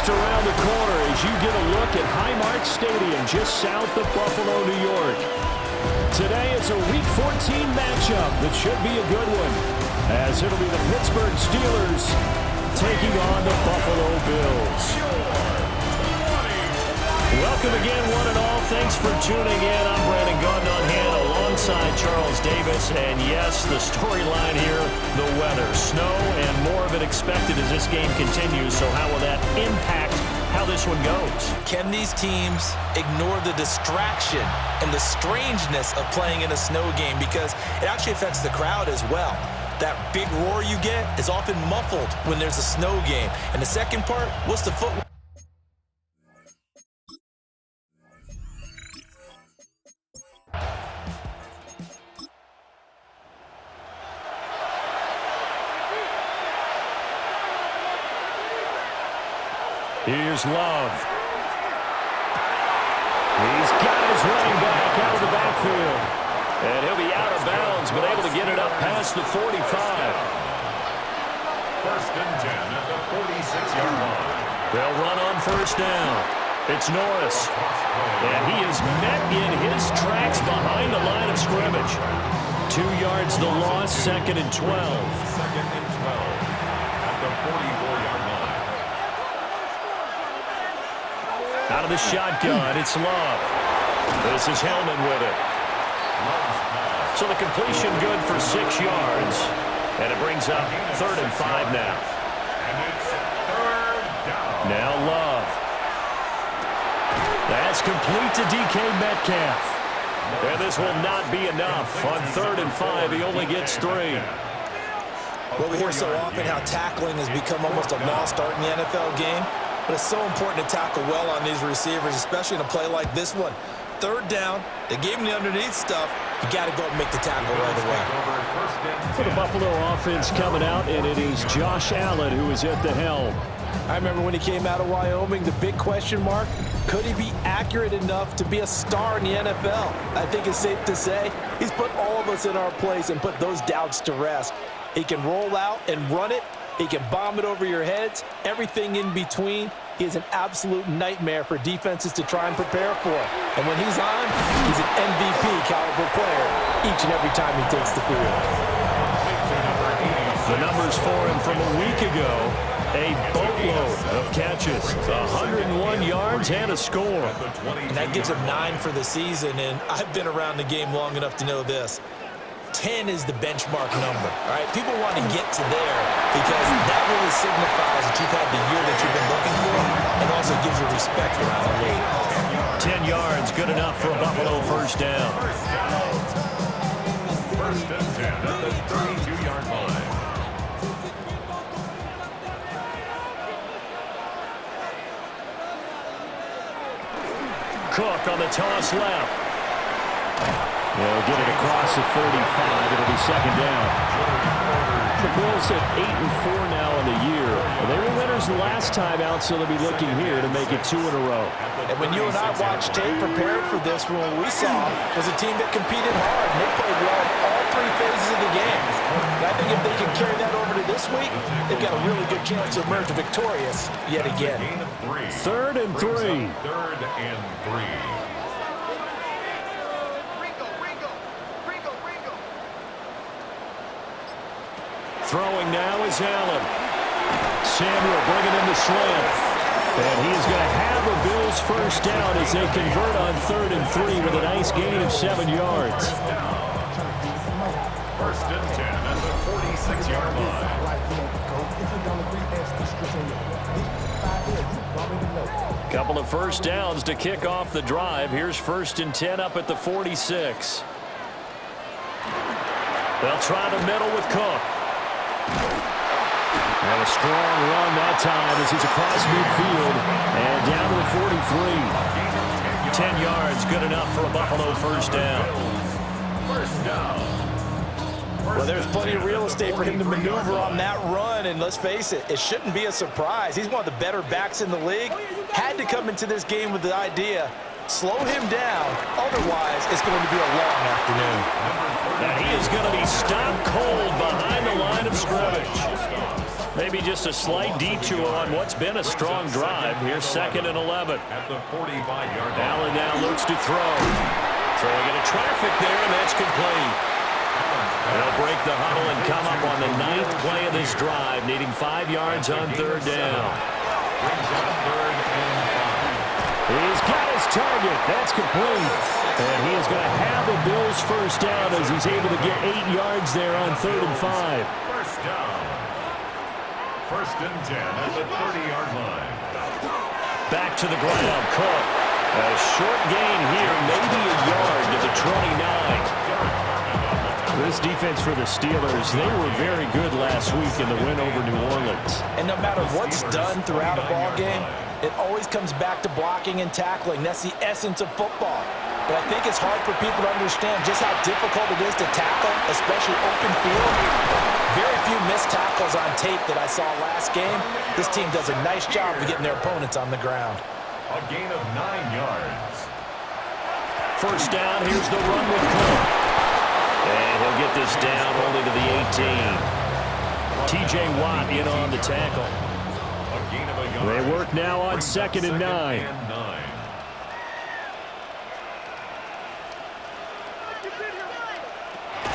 just around the corner as you get a look at Highmark Stadium just south of Buffalo, New York. Today it's a Week 14 matchup that should be a good one, as it'll be the Pittsburgh Steelers taking on the Buffalo Bills. Welcome again, one and all. Thanks for tuning in. I'm Brandon Gaudin on hand alongside Charles Davis. And yes, the storyline here, the weather, snow, and more of it expected as this game continues. So how will that impact how this one goes? Can these teams ignore the distraction and the strangeness of playing in a snow game? Because it actually affects the crowd as well. That big roar you get is often muffled when there's a snow game. And the second part, what's the footwork? Here's Love. He's got his running back out of the backfield. And he'll be out of bounds, but able to get it up past the 45. First and 10 at the 46-yard line. They'll run on first down. It's Norris. And he is met in his tracks behind the line of scrimmage. 2 yards the loss, second and 12. Second and 12 at the 44-yard line. Out of the shotgun, it's Love. This is Hellman with it. So the completion good for 6 yards. And it brings up 3rd and 5 now. And it's 3rd down. Now Love. That's complete to DK Metcalf. And this will not be enough. On 3rd and 5, he only gets 3. Well, we hear so often how tackling has become almost a lost art in the NFL game. But it's so important to tackle well on these receivers, especially in a play like this one. 3rd down, they gave him the underneath stuff. You got to go and make the tackle right away. For the Buffalo offense coming out, and it is Josh Allen who is at the helm. I remember when he came out of Wyoming, the big question mark, could he be accurate enough to be a star in the NFL? I think it's safe to say he's put all of us in our place and put those doubts to rest. He can roll out and run it. He can bomb it over your heads, everything in between. He is an absolute nightmare for defenses to try and prepare for. And when he's on, he's an MVP caliber player each and every time he takes the field. The numbers for him from a week ago, a boatload of catches, 101 yards and a score. And that gives him 9 for the season, and I've been around the game long enough to know this. 10 is the benchmark number, all right? People want to get to there because that really signifies that you've had the year that you've been looking for and also gives you respect around the league. 10 yards, good enough for a Buffalo first down. First and 10 at the 32-yard line. Cook on the toss left. They'll get it across the 35. It'll be second down. The Bills at 8-4 now in the year. They were winners the last time out, so they'll be looking here to make it 2 in a row. And when you and I watched tape prepared for this one, what we saw was a team that competed hard. And they played well in all 3 phases of the game. And I think if they can carry that over to this week, they've got a really good chance to emerge victorious yet again. 3rd and 3. 3rd and 3. Throwing now is Allen. Samuel bringing in the slant. And he is going to have the Bills first down as they convert on 3rd and 3 with a nice gain of 7 yards. First and 10 at the 46-yard line. Couple of first downs to kick off the drive. Here's 1st and 10 up at the 46. They'll try the middle with Cook. And a strong run that time as he's across midfield and down to the 43. 10 yards, good enough for a Buffalo first down. First down. Well, there's plenty of real estate for him to maneuver on that run, and let's face it, it shouldn't be a surprise. He's one of the better backs in the league. Had to come into this game with the idea, slow him down, otherwise it's going to be a long afternoon. And he is going to be stopped cold behind the line of scrimmage. Maybe just a slight detour on what's been a strong drive. Here's 2nd and 11. At the 45-yard line. Allen now looks to throw. Throwing into traffic there, and that's complete. They'll break the huddle and come up on the 9th play of this drive, needing 5 yards on 3rd down. Brings up 3rd and 5. He's got his target. That's complete. And he is going to have the Bills' first down as he's able to get 8 yards there on 3rd and 5. First down. 1st and 10 at the 30-yard line. Back to the ground, Cook. A short gain here, maybe a yard to the 29. This defense for the Steelers, they were very good last week in the win over New Orleans. And no matter what's done throughout a ball game, it always comes back to blocking and tackling. That's the essence of football. But I think it's hard for people to understand just how difficult it is to tackle, especially open field. Very few missed tackles on tape that I saw last game. This team does a nice job of getting their opponents on the ground. A gain of 9 yards. First down, here's the run with Cook. And he'll get this down only to the 18. T.J. Watt in on the tackle. A gain of a yard. They work now on 2nd and 9.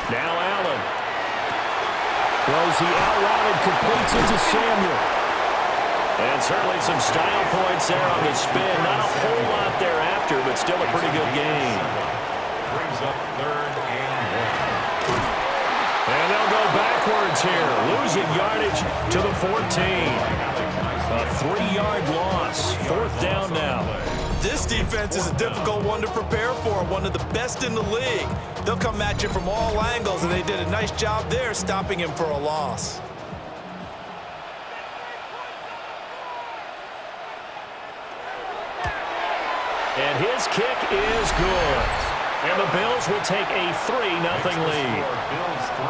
Now Allen. Throws the out route and completes it to Samuel. And certainly some style points there on the spin. Not a whole lot thereafter, but still a pretty good game. Brings up 3rd and 1. And they'll go backwards here, losing yardage to the 14. A 3-yard loss. 4th down now. This defense is a difficult one to prepare for, one of the best in the league. They'll come at you from all angles, and they did a nice job there stopping him for a loss. And his kick is good. And the Bills will take a 3-0 lead.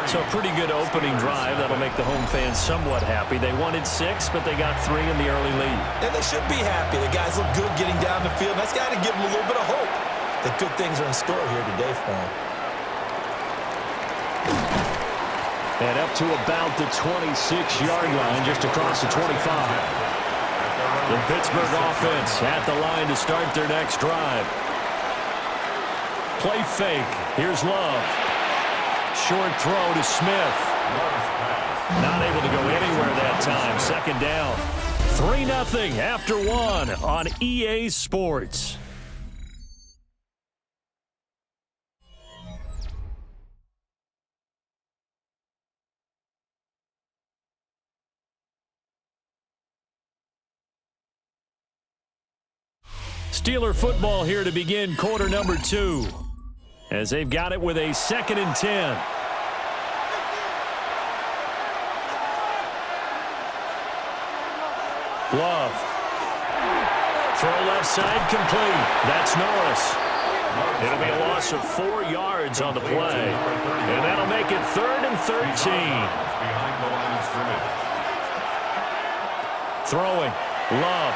So a pretty good opening drive. That'll make the home fans somewhat happy. They wanted 6, but they got 3 in the early lead. And they should be happy. The guys look good getting down the field. That's got to give them a little bit of hope that good things are in store here today for them. And up to about the 26-yard line, just across the 25. The Pittsburgh offense at the line to start their next drive. Play fake. Here's Love. Short throw to Smith. Not able to go anywhere that time. 2nd down. 3-0 after 1 on EA Sports. Steeler football here to begin quarter number 2. As they've got it with a 2nd and 10. Love. Throw left side complete. That's Norris. It'll be a loss of 4 yards on the play. And that'll make it 3rd and 13. Behind the line of scrimmage. Throwing. Love.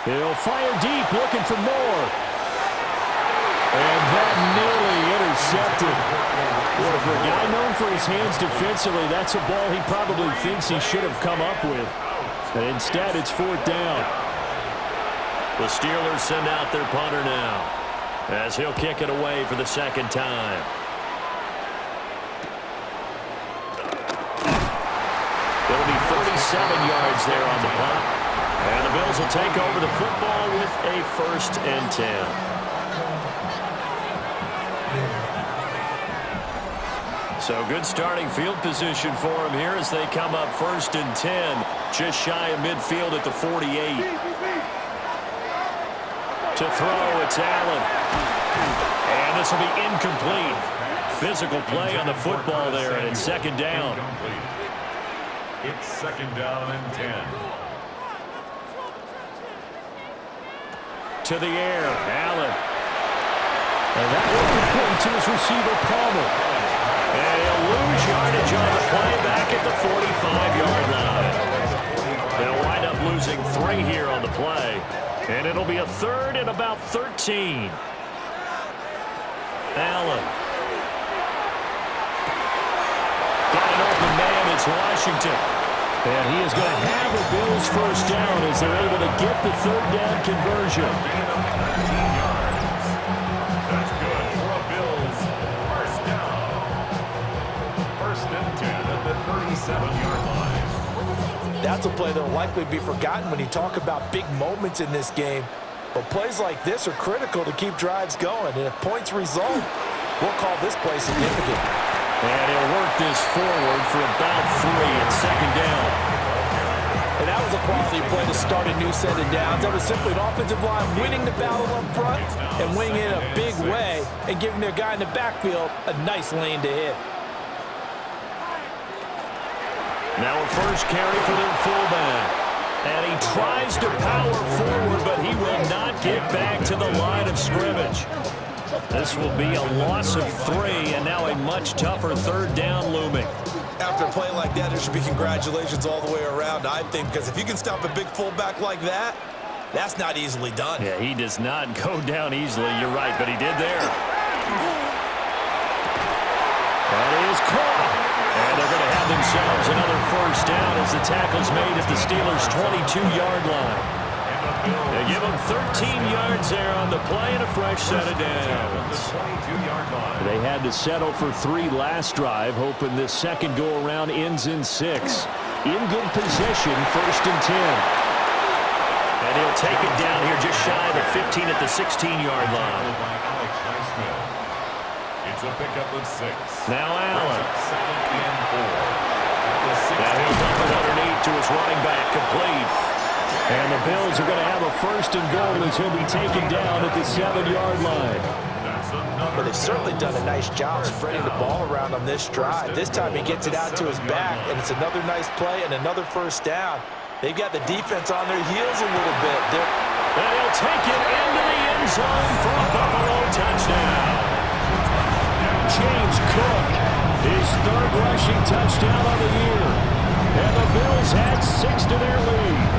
He'll fire deep, looking for more. And that nearly intercepted. Well, for a guy known for his hands defensively, that's a ball he probably thinks he should have come up with. And instead, it's 4th down. The Steelers send out their punter now, as he'll kick it away for the 2nd time. It'll be 37 yards there on the punt. And the Bills will take over the football with a 1st and 10. So good starting field position for him here as they come up 1st and 10. Just shy of midfield at the 48. To throw, it's Allen. And this will be incomplete. Physical play on the football there, and it's 2nd down. It's 2nd down and 10. To the air, Allen. And that will complete to his receiver, Palmer. And he'll lose yardage on the play back at the 45-yard line. They'll wind up losing 3 here on the play. And it'll be a 3rd and about 13. Allen. Got an open man. against Washington. And he is going to have a Bills first down as they're able to get the third down conversion. That's good for a Bills first down. First and 10 at the 37-yard line. That's a play that will likely be forgotten when you talk about big moments in this game. But plays like this are critical to keep drives going. And if points result, we'll call this play significant. And he'll work this forward for about 3 at second down. And that was a quality play to start a new set of downs. That was simply an offensive line winning the battle up front and winning it in a big way and giving their guy in the backfield a nice lane to hit. Now a first carry for their fullback. And he tries to power forward, but he will not get back to the line of scrimmage. This will be a loss of 3, and now a much tougher third down looming. After a play like that, there should be congratulations all the way around, I think, because if you can stop a big fullback like that, that's not easily done. Yeah, he does not go down easily. You're right, but he did there. That is caught. And they're going to have themselves another first down as the tackle's made at the Steelers' 22-yard line. They give them 13 yards there on the play and a fresh set of downs. They had to settle for 3 last drive, hoping this second go-around ends in 6. In good position, first and 10. And he'll take it down here just shy of the 15 at the 16-yard line. It's a pickup of 6. Now Allen. Second and 4. Now he'll dump it underneath to his running back, complete. And the Bills are going to have a first and goal as he'll be taken down at the 7-yard line. But they've certainly done a nice job spreading the ball around on this drive. This time he gets it out to his back, and it's another nice play and another first down. They've got the defense on their heels a little bit. And he'll take it into the end zone for a Buffalo touchdown. James Cook, his 3rd rushing touchdown on the year. And the Bills add 6 to their lead.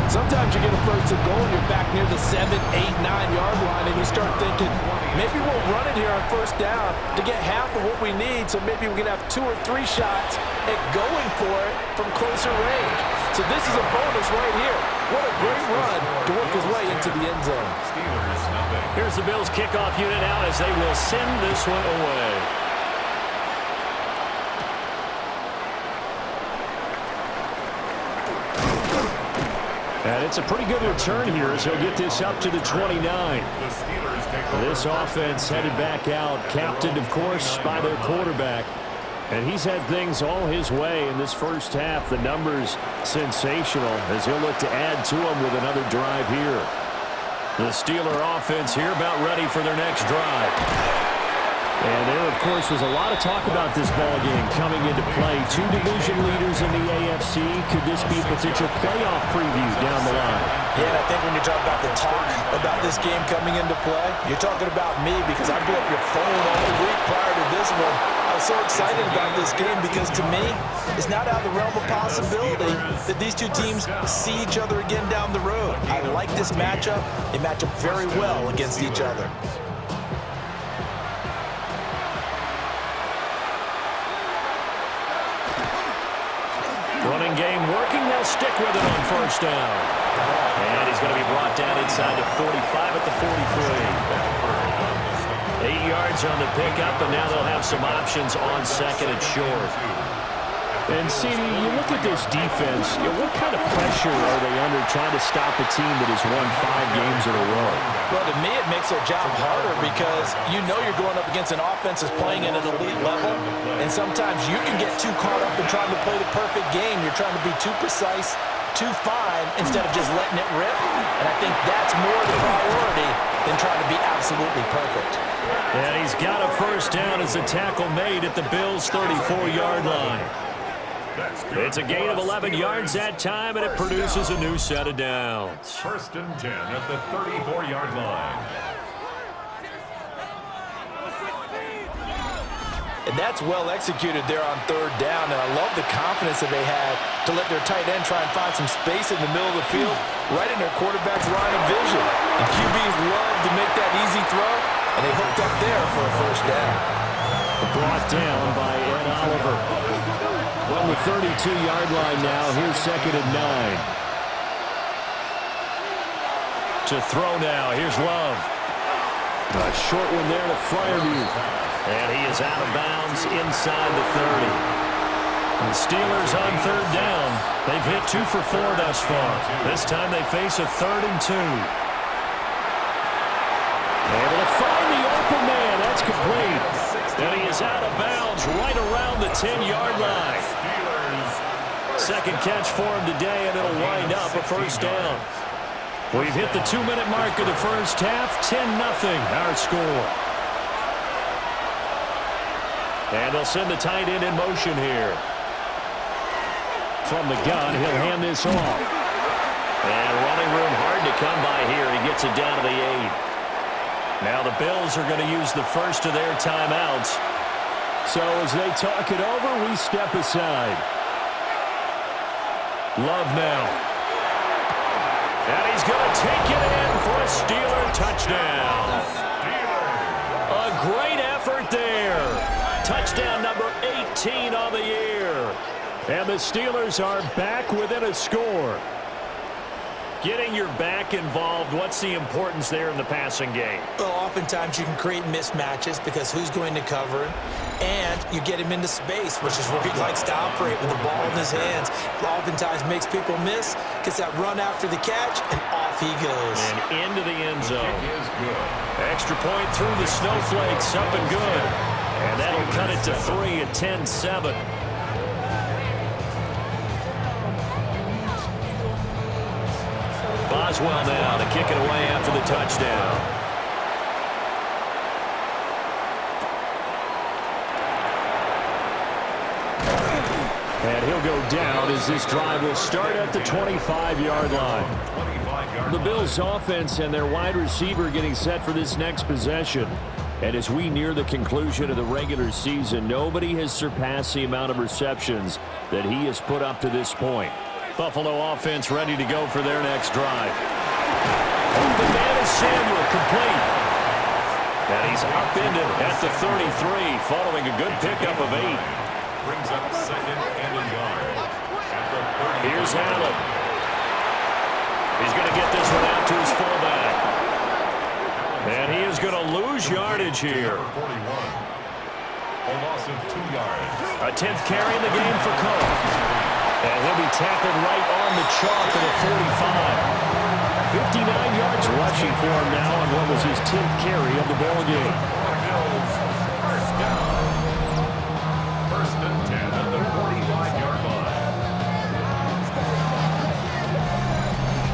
Sometimes you get a first and goal and you're back near the 7, 8, 9-yard line, and you start thinking, maybe we'll run it here on first down to get half of what we need, so maybe we can have 2 or 3 shots at going for it from closer range. So this is a bonus right here. What a great run to work his way into the end zone. Here's the Bills kickoff unit out as they will send this one away. And it's a pretty good return here as he'll get this up to the 29. This offense headed back out, captained, of course, by their quarterback. And he's had things all his way in this first half. The numbers sensational as he'll look to add to them with another drive here. The Steeler offense here about ready for their next drive. And there, of course, was a lot of talk about this ball game coming into play. 2 division leaders in the AFC. Could this be a potential playoff preview down the line? Yeah, and I think when you talk about the talk about this game coming into play, you're talking about me because I blew up your phone all week prior to this one. I was so excited about this game because, to me, it's not out of the realm of possibility that these 2 teams see each other again down the road. I like this matchup. They match up very well against each other. Running game working. They'll stick with it on first down. And he's going to be brought down inside the 45 at the 43. 8 yards on the pickup, and now they'll have some options on second and short. And, CD, you look at this defense, what kind of pressure are they under trying to stop a team that has won 5 games in a row? Well, to me, it makes their job harder because you know you're going up against an offense that's playing at an elite level, and sometimes you can get too caught up in trying to play the perfect game. You're trying to be too precise, too fine, instead of just letting it rip. And I think that's more the priority than trying to be absolutely perfect. And he's got a first down as the tackle made at the Bills' 34-yard line. It's a gain of 11 yards that time, and it produces a new set of downs. First and 10 at the 34-yard line. And that's well executed there on third down, and I love the confidence that they had to let their tight end try and find some space in the middle of the field, right in their quarterback's line of vision. And QBs love to make that easy throw, and they hooked up there for a first down. Brought down by Ed Oliver. From the 32-yard line now, here's 2nd and 9. To throw now, here's Love. A short one there to Freiermuth. And he is out of bounds inside the 30. The Steelers on 3rd down. They've hit 2 for 4 thus far. This time they face a 3rd and 2. Able to find the open man. That's complete. And he is out of bounds right around the 10-yard line. Second catch for him today, and it'll wind up a 1st down. We've hit the 2-minute mark of the first half. 10-0 our score. And they'll send the tight end in motion here. From the gun, he'll hand this off. And running room hard to come by here. He gets it down to the 8. Now the Bills are going to use the first of their timeouts. So as they talk it over, we step aside. Love now. And he's going to take it in for a Steeler touchdown. A great effort there. Touchdown number 18 on the year. And the Steelers are back within a score. Getting your back involved, what's the importance there in the passing game? Well, oftentimes you can create mismatches because who's going to cover him? And you get him into space, which is where he likes to operate with the ball in his hands. Oftentimes makes people miss, gets that run after the catch, and off he goes. And into the end zone. Extra point through the snowflakes, up and good. And that'll cut it to 3 at 10-7. Boswell now to kick it away after the touchdown. And he'll go down as this drive will start at the 25-yard line. The Bills' offense and their wide receiver getting set for this next possession. And as we near the conclusion of the regular season, nobody has surpassed the amount of receptions that he has put up to this point. Buffalo offense ready to go for their next drive. The man is Samuel, complete. And he's upended at the 33 following a good pickup of 8. Brings up 2nd and a yard. Here's Allen. He's going to get this one out to his fullback. And he is going to lose yardage here. 41. A loss of 2 yards. A 10th carry in the game for Cook. And he'll be tackled right on the chalk at the 45. 59 yards rushing for him now on what was his 10th carry of the ball game. Bills, 1st down. 1st and 10 at the 45-yard line.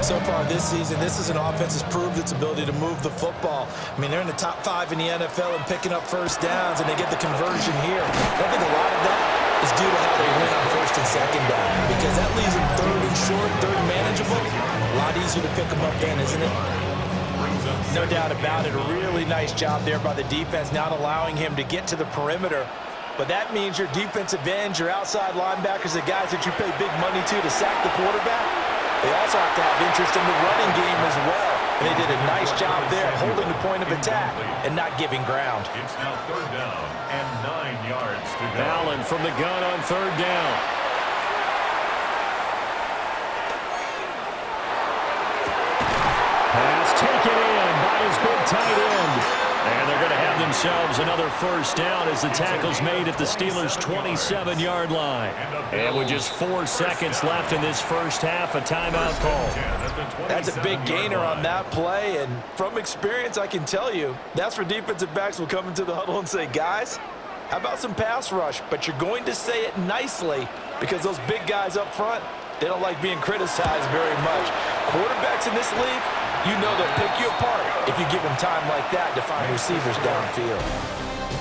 So far this season, this is an offense that's proved its ability to move the football. I mean, they're in the top 5 in the NFL and picking up 1st downs, and they get the conversion here. I think a lot of that is due to how they win on 1st and 2nd down, because that leaves them 3rd and short, 3rd manageable. A lot easier to pick them up then, isn't it? No doubt about it. A really nice job there by the defense, not allowing him to get to the perimeter. But that means your defensive ends, your outside linebackers, the guys that you pay big money to sack the quarterback, they also have to have interest in the running game as well. And they did a nice job there holding the point of attack and not giving ground. It's now 3rd down and 9 yards to go. Allen from the gun on 3rd down. Pass taken in by his big tight end. And they're going to have themselves another 1st down as the tackle's made at the Steelers' 27-yard line. And with just 4 seconds left in this first half, a timeout call. That's a big gainer on that play, and from experience, I can tell you, that's where defensive backs will come into the huddle and say, guys, how about some pass rush? But you're going to say it nicely because those big guys up front, they don't like being criticized very much. Quarterbacks in this league, you know they'll pick you apart if you give them time like that to find receivers downfield.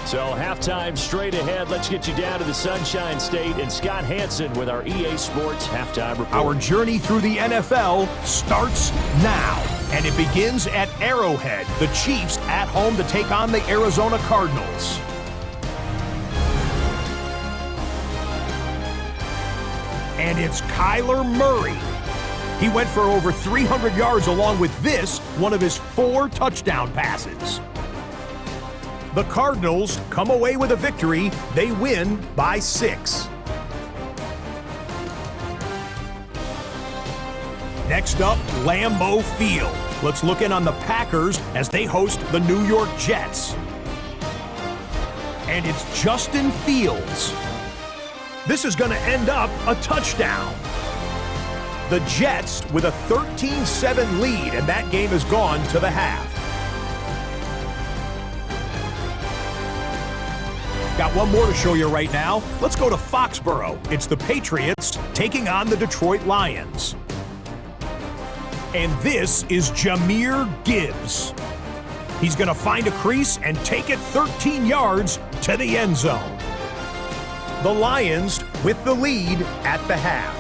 So halftime straight ahead. Let's get you down to the Sunshine State and Scott Hansen with our EA Sports Halftime Report. Our journey through the NFL starts now, and it begins at Arrowhead. The Chiefs at home to take on the Arizona Cardinals. And it's Kyler Murray. He went for over 300 yards along with this, one of his 4 touchdown passes. The Cardinals come away with a victory. They win by 6. Next up, Lambeau Field. Let's look in on the Packers as they host the New York Jets. And it's Justin Fields. This is going to end up a touchdown. The Jets with a 13-7 lead, and that game has gone to the half. Got one more to show you right now. Let's go to Foxborough. It's the Patriots taking on the Detroit Lions. And this is Jahmyr Gibbs. He's going to find a crease and take it 13 yards to the end zone. The Lions with the lead at the half.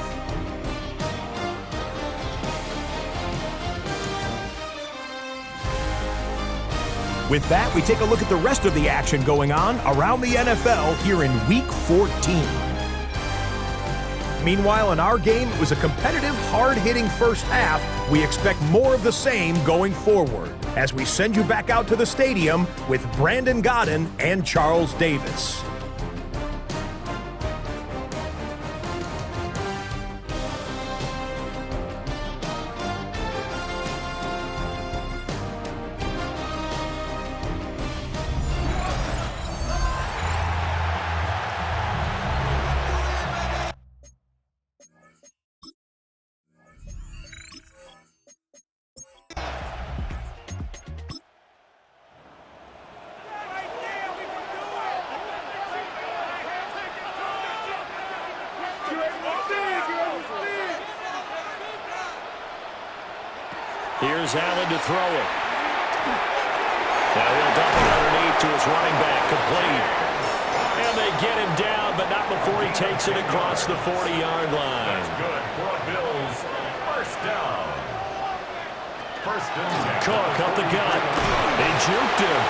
With that, we take a look at the rest of the action going on around the NFL here in Week 14. Meanwhile, in our game, it was a competitive, hard-hitting first half. We expect more of the same going forward as we send you back out to the stadium with Brandon Godden and Charles Davis. Here's Allen to throw it. Now he'll dump it underneath to his running back, complete. And they get him down, but not before he takes it across the 40-yard line. That's good for a Bills first down. First and 10. Cook up the gut. They juked him.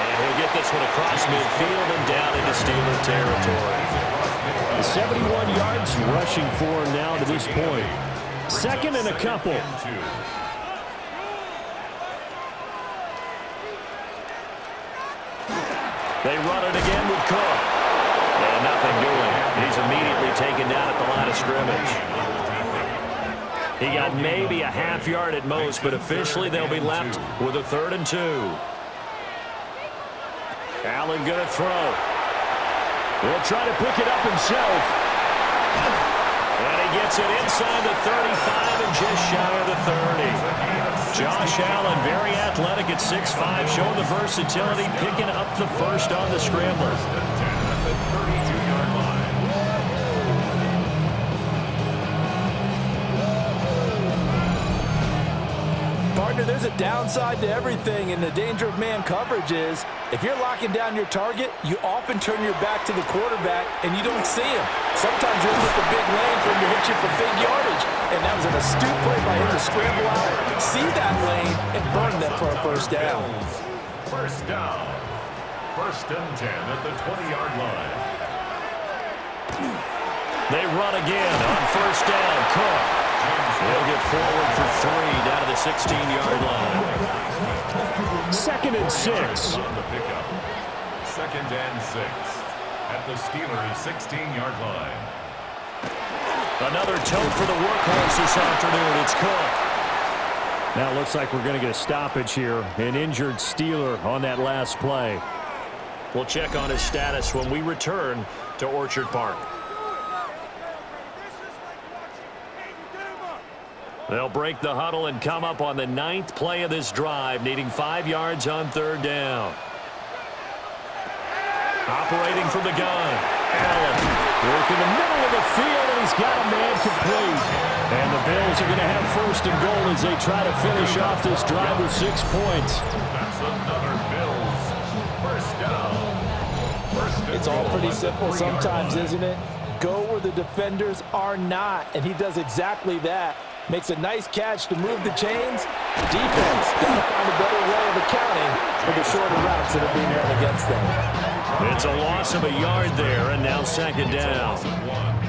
And he'll get this one across midfield and down into Steeler territory. 71 yards rushing for him now to this point. Second and a couple. They run it again with Cook. And nothing doing. He's immediately taken down at the line of scrimmage. He got maybe a half yard at most, but officially they'll be left with a 3rd and 2. Allen going to throw. He'll try to pick it up himself. And he gets it inside the 35 and just shy of the 30. Josh Allen, very athletic at 6'5", showing the versatility, picking up the first on the scramble. Partner, there's a downside to everything, and the danger of man coverage is if you're locking down your target, you often turn your back to the quarterback and you don't see him. Sometimes you'll hit the big lane for him to hit you for big yardage, and that was an astute play by him to scramble out, see that lane, and burn them for a first down. First down. First and 10 at the 20-yard line. They run again on first down. Cook. They'll get forward for 3 down to the 16-yard line. 2nd and 6. On the pickup. 2nd and 6 at the Steelers' 16-yard line. Another tote for the workhorse this afternoon. It's Cook. Now it looks like we're going to get a stoppage here. An injured Steeler on that last play. We'll check on his status when we return to Orchard Park. They'll break the huddle and come up on the 9th play of this drive, needing 5 yards on 3rd down. Operating from the gun, Allen working the middle of the field, and he's got a man complete. And the Bills are going to have 1st and goal as they try to finish off this drive with 6 points. That's another Bills first down. It's all pretty simple sometimes, isn't it? Go where the defenders are not, and he does exactly that. Makes a nice catch to move the chains. Defense got to find a better way of accounting for the shorter routes that are being run against them. It's a loss of a yard there, and now 2nd down.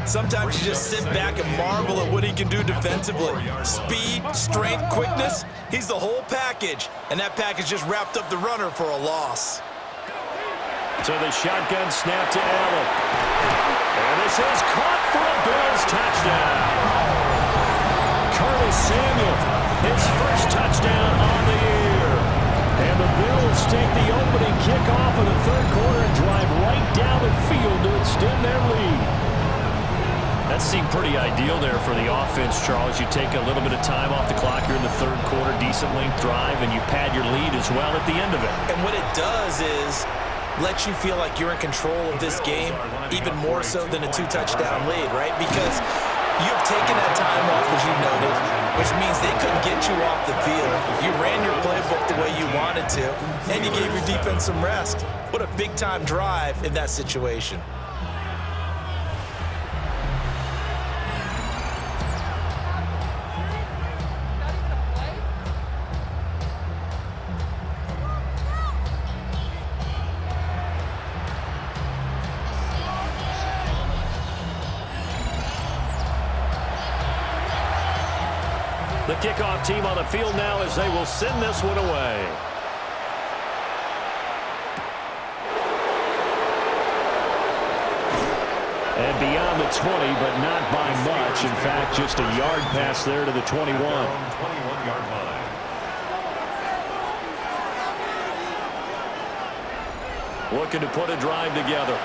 Sometimes you just sit back and marvel at what he can do defensively. Speed, strength, quickness, he's the whole package. And that package just wrapped up the runner for a loss. So the shotgun snap to Allen. And this is caught for a Bills touchdown. Curtis Deebo Samuel, his first touchdown on the year. And the Bills take the opening kickoff of the third quarter and drive right down the field to extend their lead. That seemed pretty ideal there for the offense, Charles. You take a little bit of time off the clock here in the third quarter, decent length drive, and you pad your lead as well at the end of it. And what it does is let you feel like you're in control of this game, even more so than a two-touchdown lead, right? Because you've taken that time off, as you noted, which means they couldn't get you off the field. You ran your playbook the way you wanted to, and you gave your defense some rest. What a big-time drive in that situation. The kickoff team on the field now as they will send this one away. And beyond the 20, but not by much. In fact, just a yard pass there to the 21. 21-yard line. Looking to put a drive together.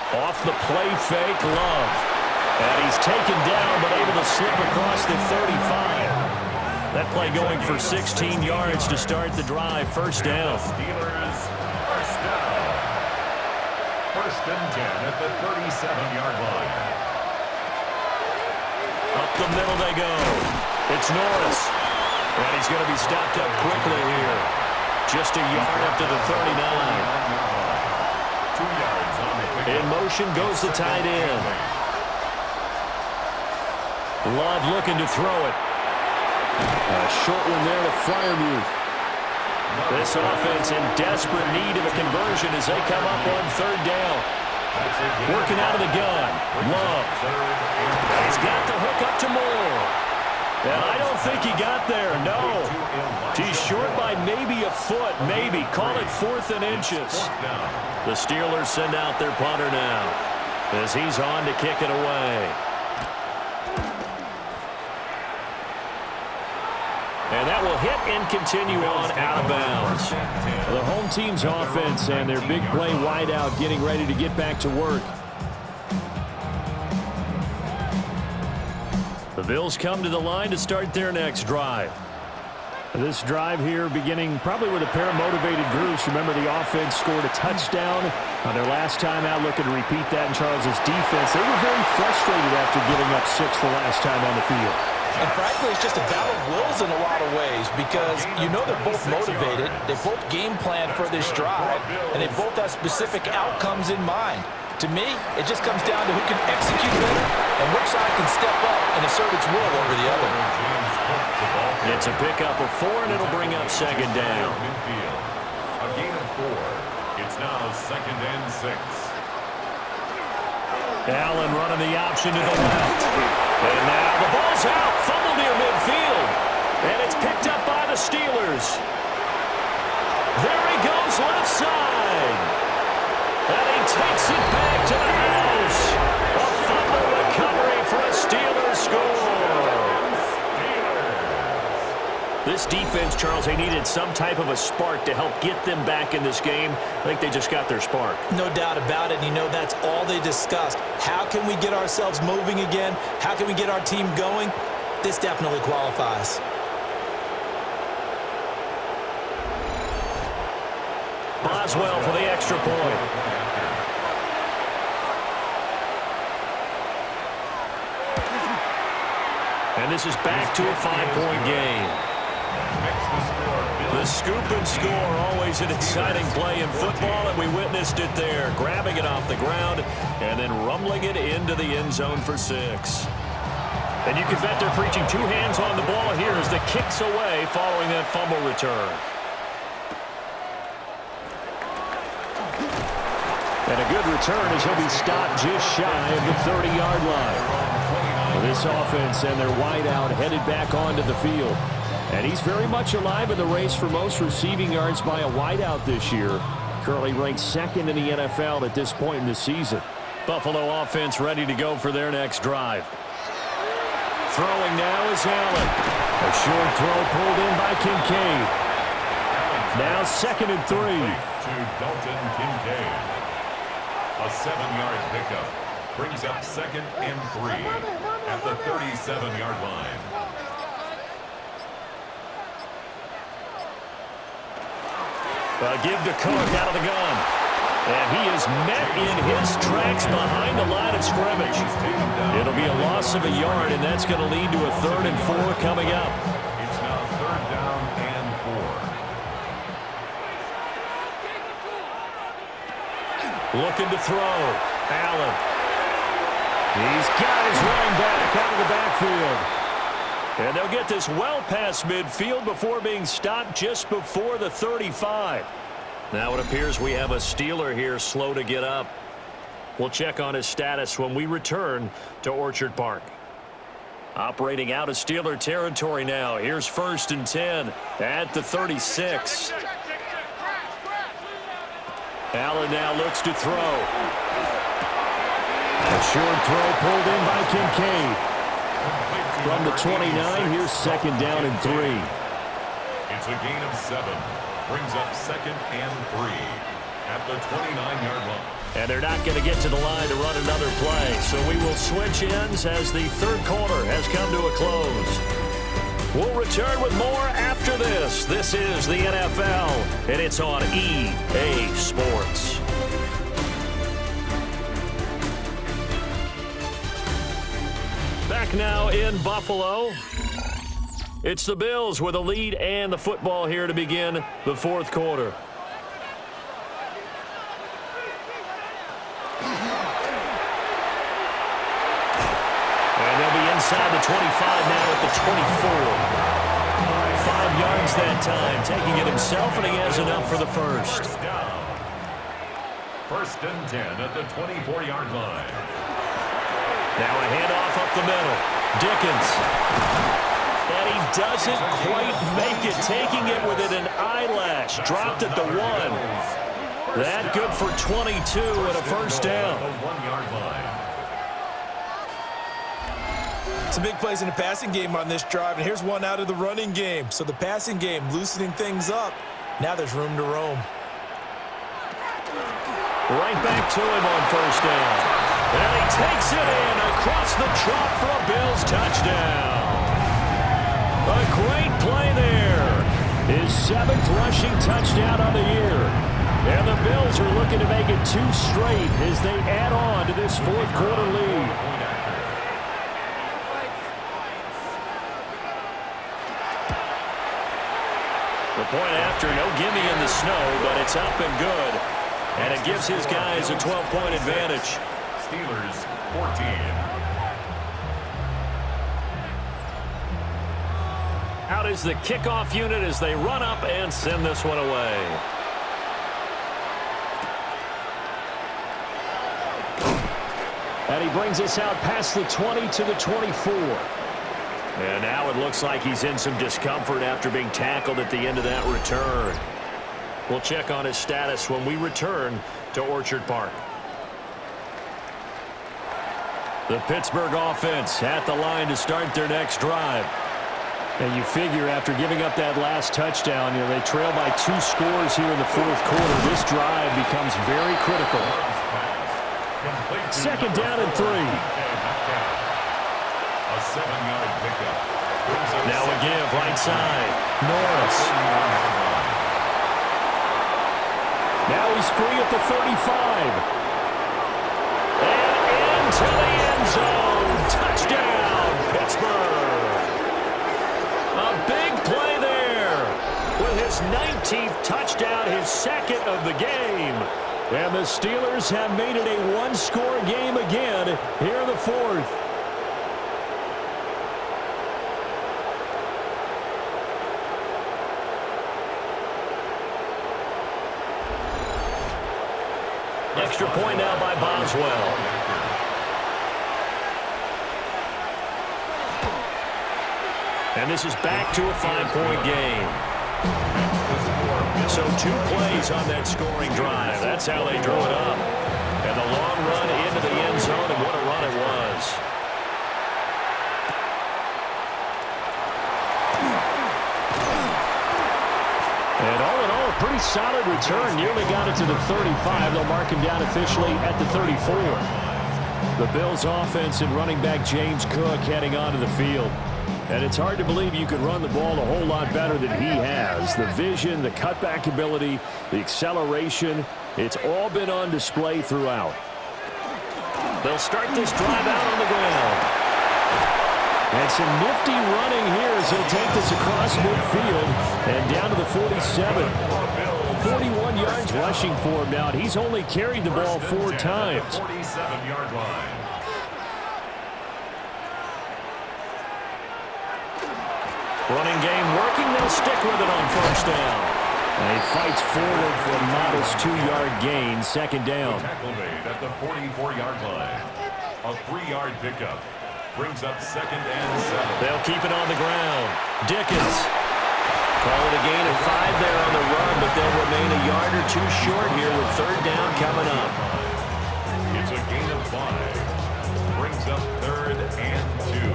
Off the play fake, Love. And he's taken down, but able to slip across the 35. That play going for 16 yards to start the drive. First down. Steelers, first down. First and 10 at the 37-yard line. Up the middle they go. It's Norris. And he's going to be stopped up quickly here. Just a yard up to the 39. 2 yards on the pick. In motion goes the tight end. Love looking to throw it. A short one there to Freiermuth. This offense in desperate need of a conversion as they come up on third down. Working out of the gun. Love. He's got the hook up to Moore. And I don't think he got there, no. He's short by maybe a foot, maybe. Call it 4th and inches. The Steelers send out their punter now as he's on to kick it away. And that will hit and continue on out of bounds. The home team's offense and their big play wideout getting ready to get back to work. The Bills come to the line to start their next drive. This drive here beginning probably with a pair of motivated groups. Remember, the offense scored a touchdown on their last time out, looking to repeat that in Charles's defense. They were very frustrated after giving up 6 the last time on the field. And frankly, it's just a battle of wills in a lot of ways because you know they're both motivated, they both game plan for this drive, and they both have specific outcomes in mind. To me, it just comes down to who can execute better and which side can step up and assert its will over the other. It's a pickup of 4, and it'll bring up second down. A gain of 4. It's now 2nd and 6. Allen running the option to the left. And now the ball's out. Fumble near midfield. And it's picked up by the Steelers. There he goes left side. And he takes it back to the house. A fumble recovery for a Steelers score. This defense, Charles, they needed some type of a spark to help get them back in this game. I think they just got their spark. No doubt about it. And you know that's all they discussed. How can we get ourselves moving again? How can we get our team going? This definitely qualifies. Boswell for the extra point. And this is back to a 5-point game. The scoop and score, always an exciting play in football, and we witnessed it there, grabbing it off the ground and then rumbling it into the end zone for 6. And you can bet they're preaching 2 hands on the ball here as the kick's away following that fumble return. And a good return as he'll be stopped just shy of the 30-yard line. This offense and their wideout headed back onto the field. And he's very much alive in the race for most receiving yards by a wideout this year. Currently ranked 2nd in the NFL at this point in the season. Buffalo offense ready to go for their next drive. Throwing now is Allen. A short throw pulled in by Kincaid. Now 2nd and 3. To Dalton Kincaid. A 7-yard pickup brings up 2nd and 3 at the 37-yard line. Give to Cook out of the gun. And he is met in his tracks behind the line of scrimmage. It'll be a loss of a yard, and that's going to lead to a 3rd and 4 coming up. It's now 3rd down and 4. Looking to throw. Allen. He's got his running back out of the backfield. And they'll get this well past midfield before being stopped just before the 35. Now it appears we have a Steeler here slow to get up. We'll check on his status when we return to Orchard Park. Operating out of Steeler territory now. Here's 1st and 10 at the 36. Allen now looks to throw. A short throw pulled in by Kincaid. From the 29, here's 2nd down and 3. It's a gain of 7. Brings up 2nd and 3 at the 29-yard line. And they're not going to get to the line to run another play. So we will switch ends as the 3rd quarter has come to a close. We'll return with more after this. This is the NFL, and it's on EA Sports. Back now in Buffalo. It's the Bills with a lead and the football here to begin the 4th quarter. And they'll be inside the 25 now at the 24. 5 yards that time, taking it himself, and he has enough for the 1st. 1st and 10 at the 24-yard line. Now a handoff up the middle. Dickens. And he doesn't quite make it, taking it within an eyelash. Dropped at the 1. That good for 22 and a 1st down. Some big plays in the passing game on this drive, and here's one out of the running game. So the passing game loosening things up. Now there's room to roam. Right back to him on 1st down. And he takes it in across the chalk for a Bills touchdown. A great play there. His 7th rushing touchdown on the year. And the Bills are looking to make it 2 straight as they add on to this 4th quarter lead. The point after, no gimme in the snow, but it's up and good. And it gives his guys a 12-point advantage. Steelers 14. Out is the kickoff unit as they run up and send this one away. And he brings us out past the 20 to the 24. And now it looks like he's in some discomfort after being tackled at the end of that return. We'll check on his status when we return to Orchard Park. The Pittsburgh offense at the line to start their next drive. And you figure after giving up that last touchdown, they trail by 2 scores here in the 4th quarter. This drive becomes very critical. 2nd down and 3. A 7-yard pickup. Now a give right side. Norris. Now he's free at the 35. And into the end zone. Touchdown, Pittsburgh. A big play there. With his 19th touchdown, his 2nd of the game. And the Steelers have made it a 1-score game again here in the 4th. Extra point now by Boswell. And this is back to a 5-point game. So 2 plays on that scoring drive. That's how they drew it up. And the long run into the end return nearly got it to the 35. They'll mark him down officially at the 34. The Bills offense and running back James Cook heading onto the field. And it's hard to believe you can run the ball a whole lot better than he has. The vision, the cutback ability, the acceleration, it's all been on display throughout. They'll start this drive out on the ground. And some nifty running here as he'll take this across midfield and down to the 47. 41 yards rushing for him now. He's only carried the ball 4 times. 47-yard line. Running game working. They'll stick with it on first down. And he fights forward for a modest 2-yard gain, second down. Tackle made at the 44-yard line. A 3-yard pickup brings up second and 7. They'll keep it on the ground. Dickens. Call it a gain of 5 there on the run, but they'll remain a yard or 2 short here with third down coming up. It's a gain of 5. Brings up third and 2.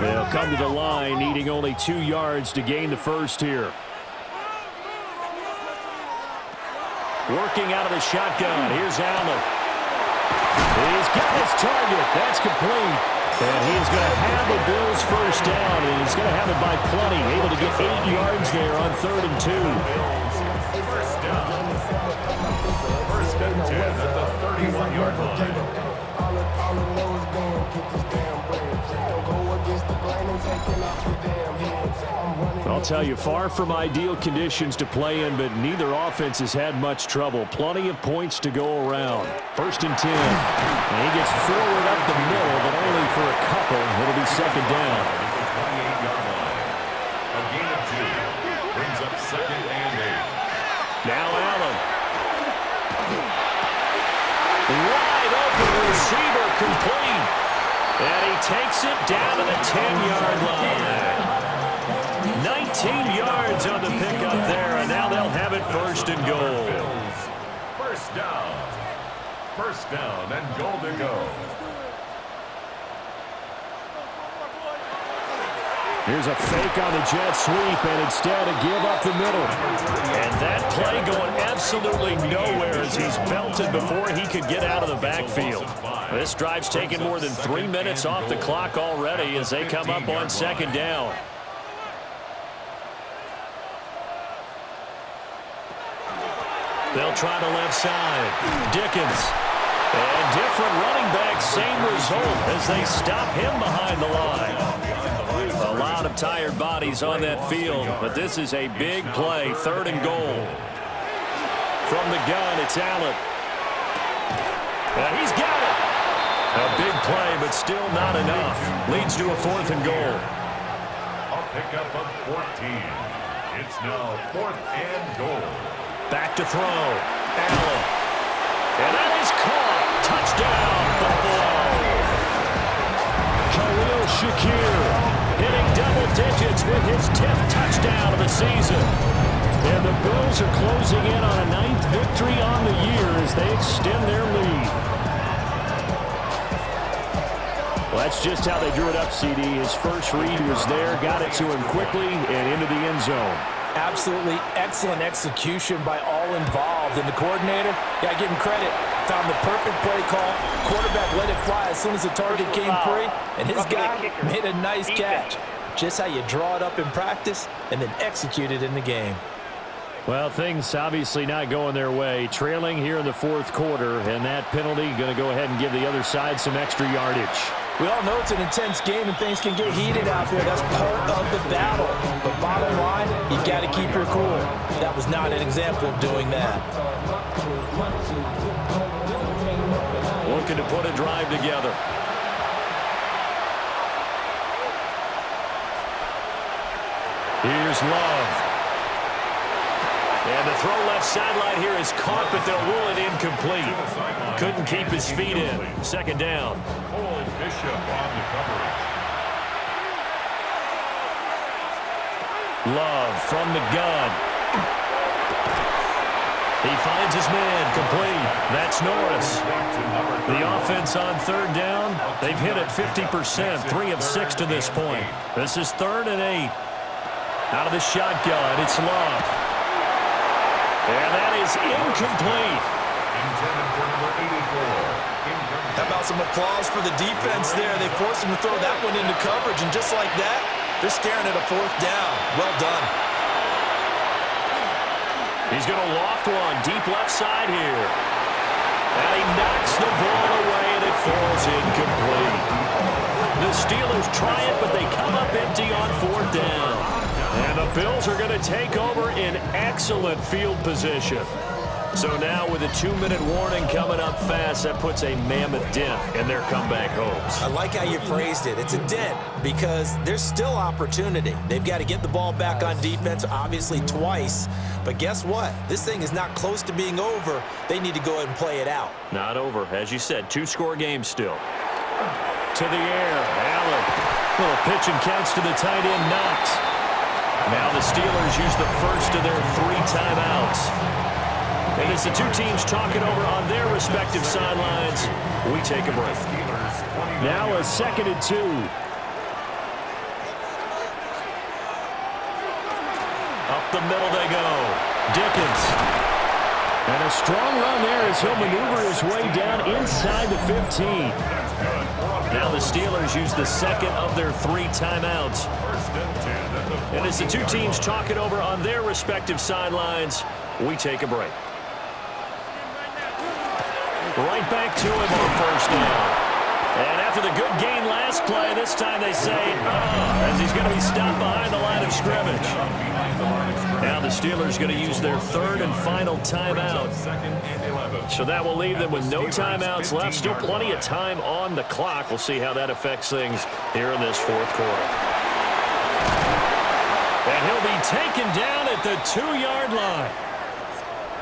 They'll come to the line, needing only 2 yards to gain the first here. Working out of the shotgun. Here's Allen. He's got his target. That's complete. And he's going to have the Bills first down, and he's going to have it by plenty. Able to get 8 yards there on third and 2. First down. First and 10 at the 31-yard line. I'll tell you, far from ideal conditions to play in, but neither offense has had much trouble. Plenty of points to go around. First and 10. And he gets forward up the middle, but only for a couple. It'll be second down. 28-yard line. A gain of 2. Brings up second and 8. Now Allen. Wide open receiver complete. And he takes it down to the 10-yard line. 19 yards on the pickup there, and now they'll have it first and goal. First down. First down and goal to go. Here's a fake on the jet sweep, and instead a give up the middle. And that play going absolutely nowhere as he's belted before he could get out of the backfield. This drive's taken more than 3 minutes off the clock already as they come up on second down. They'll try the left side. Dickens. And different running back, same result as they stop him behind the line. A lot of tired bodies on that field, but this is a big play, third and goal. From the gun, it's Allen. And he's got it. A big play, but still not enough. Leads to a fourth and goal. A pickup of 14. It's now fourth and goal. Back to throw. Allen. And that is caught. Touchdown, Buffalo. Khalil Shakir hitting double digits with his 10th touchdown of the season. And the Bills are closing in on a 9th victory on the year as they extend their lead. Well, that's just how they drew it up, CD. His first read was there, got it to him quickly and into the end zone. Absolutely excellent execution by all involved. And the coordinator, got to give him credit, found the perfect play call. Quarterback let it fly as soon as the target came free. And his guy made a nice catch. Just how you draw it up in practice and then execute it in the game. Well, things obviously not going their way. Trailing here in the fourth quarter, and that penalty going to go ahead and give the other side some extra yardage. We all know it's an intense game and things can get heated out there. That's part of the battle. But bottom line, you got to keep your cool. That was not an example of doing that. Looking to put a drive together. Here's Love. And the throw left sideline here is caught, but they'll rule it incomplete. Couldn't keep his feet in. Second down. Cole Bishop on the coverage. Love from the gun. He finds his man, complete. That's Norris. The offense on third down, they've hit it 50%, 3 of 6 to this point. This is 3rd and 8. Out of the shotgun, it's Love. And that is incomplete. Intended for number 84. How about some applause for the defense there? They forced him to throw that one into coverage, and just like that, they're staring at a 4th down. Well done. He's going to loft one deep left side here. And he knocks the ball away, and it falls incomplete. The Steelers try it, but they come up empty on 4th down. And the Bills are going to take over in excellent field position. So now with a 2-minute warning coming up fast, that puts a mammoth dent in their comeback hopes. I like how you phrased it. It's a dent because there's still opportunity. They've got to get the ball back on defense, obviously twice. But guess what? This thing is not close to being over. They need to go ahead and play it out. Not over. As you said, 2-score game still. To the air. Allen. Little pitch and catch to the tight end, Knox. Now the Steelers use the first of their 3 timeouts. And as the two teams talk it over on their respective sidelines, we take a break. Now a 2nd and 2. Up the middle they go. Dickens. And a strong run there as he'll maneuver his way down inside the 15. Now the Steelers use the 2nd of their 3 timeouts. And as the two teams talk it over on their respective sidelines, we take a break. Right back to him on 1st down. And after the good gain last play, this time they say, as he's going to be stopped behind the line of scrimmage. Now the Steelers going to use their 3rd and final timeout. So that will leave them with no timeouts left. Still plenty of time on the clock. We'll see how that affects things here in this 4th quarter. And he'll be taken down at the 2-yard line.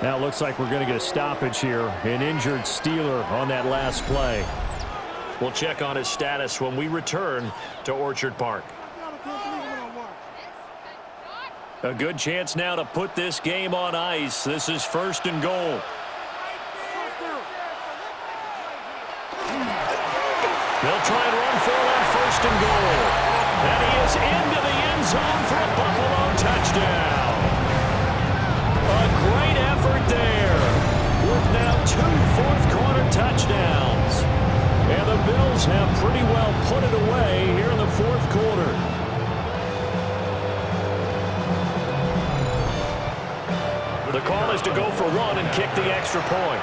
Now it looks like we're going to get a stoppage here. An injured Steeler on that last play. We'll check on his status when we return to Orchard Park. A good chance now to put this game on ice. This is 1st and goal. They'll try and run for it on 1st and goal. And he is into the end zone for a Buffalo touchdown. A great effort there with now 2 fourth-quarter touchdowns. And the Bills have pretty well put it away here in the 4th quarter. The call is to go for 1 and kick the extra point.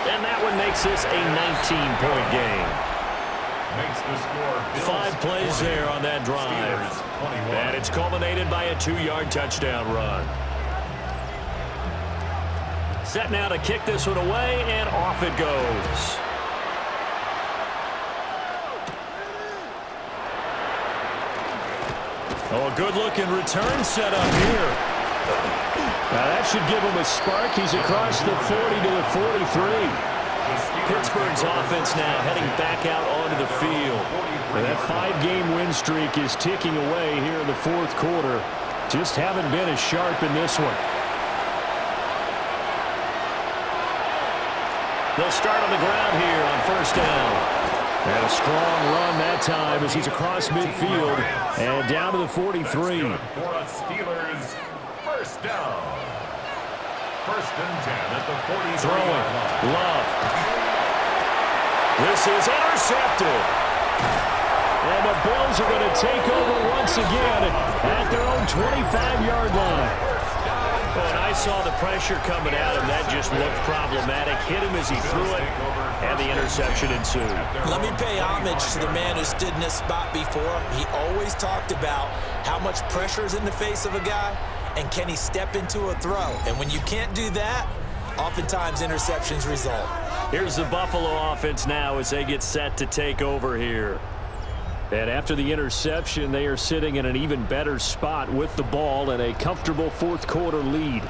And that one makes this a 19-point game. Makes the score 5 plays there on that drive. And it's culminated by a 2-yard touchdown run. Set now to kick this one away, and off it goes. Oh, a good-looking return set up here. Now that should give him a spark. He's across the 40 to the 43. Pittsburgh's offense now heading back out onto the field. And that 5-game win streak is ticking away here in the 4th quarter. Just haven't been as sharp in this one. They'll start on the ground here on 1st down. And a strong run that time as he's across midfield and down to the 43. For a Steelers 1st down. 1st and 10 at the 43. Throwing. Love. This is intercepted. And the Bills are going to take over once again at their own 25-yard line. And I saw the pressure coming at him. That just looked problematic. Hit him as he threw it, and the interception ensued. Let me pay homage to the man who stood in this spot before. He always talked about how much pressure is in the face of a guy, and can he step into a throw. And when you can't do that, oftentimes interceptions result. Here's the Buffalo offense now as they get set to take over here. And after the interception, they are sitting in an even better spot with the ball and a comfortable 4th quarter lead.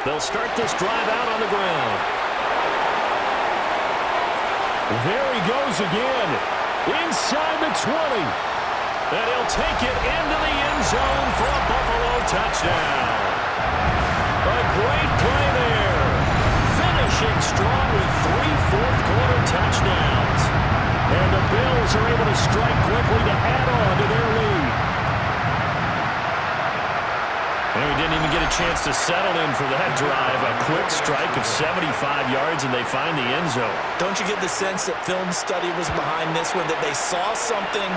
They'll start this drive out on the ground. There he goes again, inside the 20. And he'll take it into the end zone for a Buffalo touchdown. A great play there. finishing strong with 3 fourth-quarter touchdowns. And the Bills are able to strike quickly to add on to their lead. And we didn't even get a chance to settle in for that drive. A quick strike of 75 yards, and they find the end zone. Don't you get the sense that film study was behind this one, that they saw something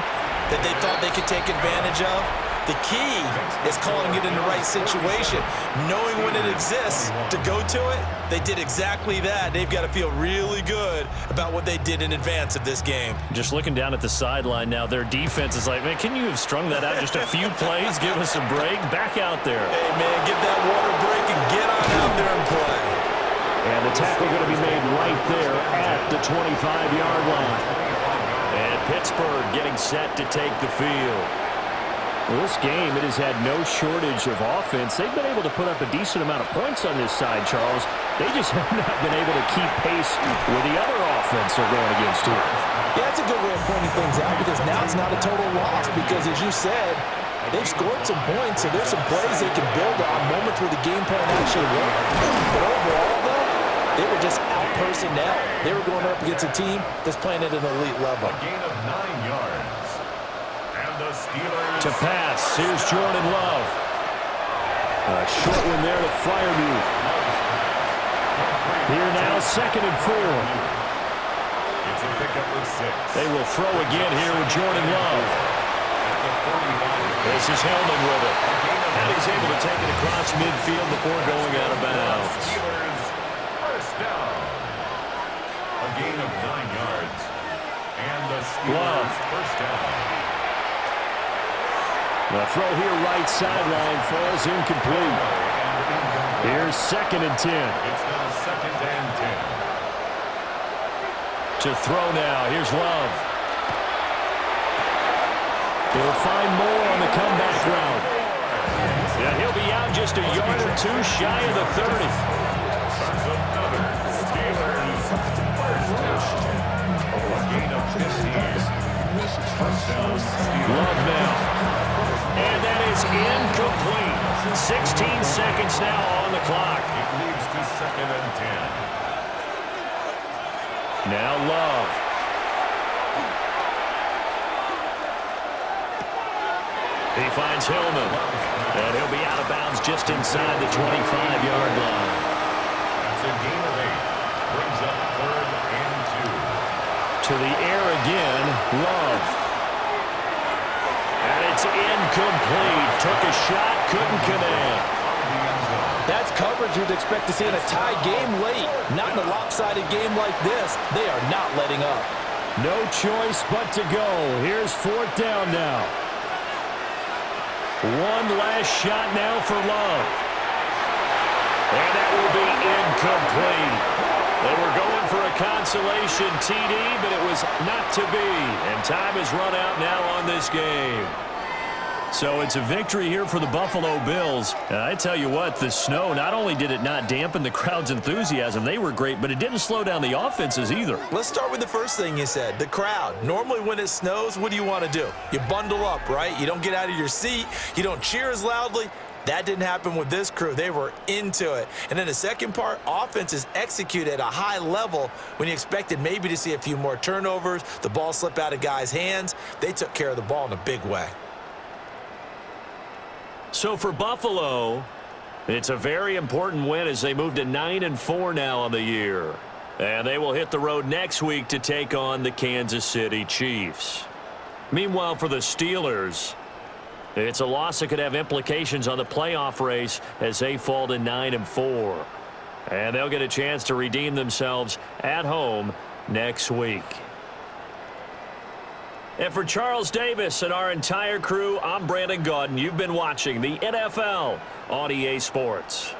that they thought they could take advantage of? The key is calling it in the right situation, knowing when it exists to go to it. They did exactly that. They've got to feel really good about what they did in advance of this game. Just looking down at the sideline now, their defense is like, man, can you have strung that out just a few plays? Give us a break. Back out there. Hey, man, get that water break and get on out there and play. And the tackle going to be made right there at the 25-yard line. And Pittsburgh getting set to take the field. Well, this game, it has had no shortage of offense. They've been able to put up a decent amount of points on this side, Charles. They just have not been able to keep pace with the other offense they're going against here. Yeah, that's a good way of pointing things out because now it's not a total loss because, as you said, they've scored some points, so there's some plays they can build on, moments where the game plan actually worked. But overall, though, they were just out-personnel. They were going up against a team that's playing at an elite level. A gain of 9 yards. And the Steelers To pass, here's Jordan Love. A short one there to Freiermuth. Here now, 2nd and 4. It's a pickup with 6. They will throw again here with Jordan Love. This is Hillman with it. And he's able to take it across midfield before going out of bounds. Steelers first down. A gain of 9 yards. And the Steelers Love. first down. The throw here right sideline falls incomplete. Here's 2nd and 10. It's now 2nd and 10. To throw now, here's Love. He'll find more on the comeback route. And he'll be out just a yard or two shy of the 30. That's another Steelers first down. A gain of 15. First down, Steelers. Love now. And that is incomplete. 16 seconds now on the clock. It leads to 2nd and 10. Now Love. He finds Hillman. And he'll be out of bounds just inside the 25-yard line. That's a gain of 8. Brings up 3rd and 2. To the air again, Love. And it's incomplete. Took a shot, couldn't connect. That's coverage you'd expect to see in a tie game late. Not in a lopsided game like this. They are not letting up. No choice but to go. Here's 4th down now. One last shot now for Love. And that will be incomplete. They were going for a consolation TD, but it was not to be. And time has run out now on this game. So it's a victory here for the Buffalo Bills. And I tell you what, the snow, not only did it not dampen the crowd's enthusiasm, they were great, but it didn't slow down the offenses either. Let's start with the first thing you said, the crowd. Normally when it snows, what do you want to do? You bundle up, right? You don't get out of your seat. You don't cheer as loudly. That didn't happen with this crew. They were into it. And then the second part, offenses execute at a high level when you expected maybe to see a few more turnovers, the ball slip out of guys' hands. They took care of the ball in a big way. So for Buffalo, it's a very important win as they move to 9-4 now on the year. And they will hit the road next week to take on the Kansas City Chiefs. Meanwhile, for the Steelers, it's a loss that could have implications on the playoff race as they fall to 9-4. And they'll get a chance to redeem themselves at home next week. And for Charles Davis and our entire crew, I'm Brandon Gaudin. You've been watching the NFL on EA Sports.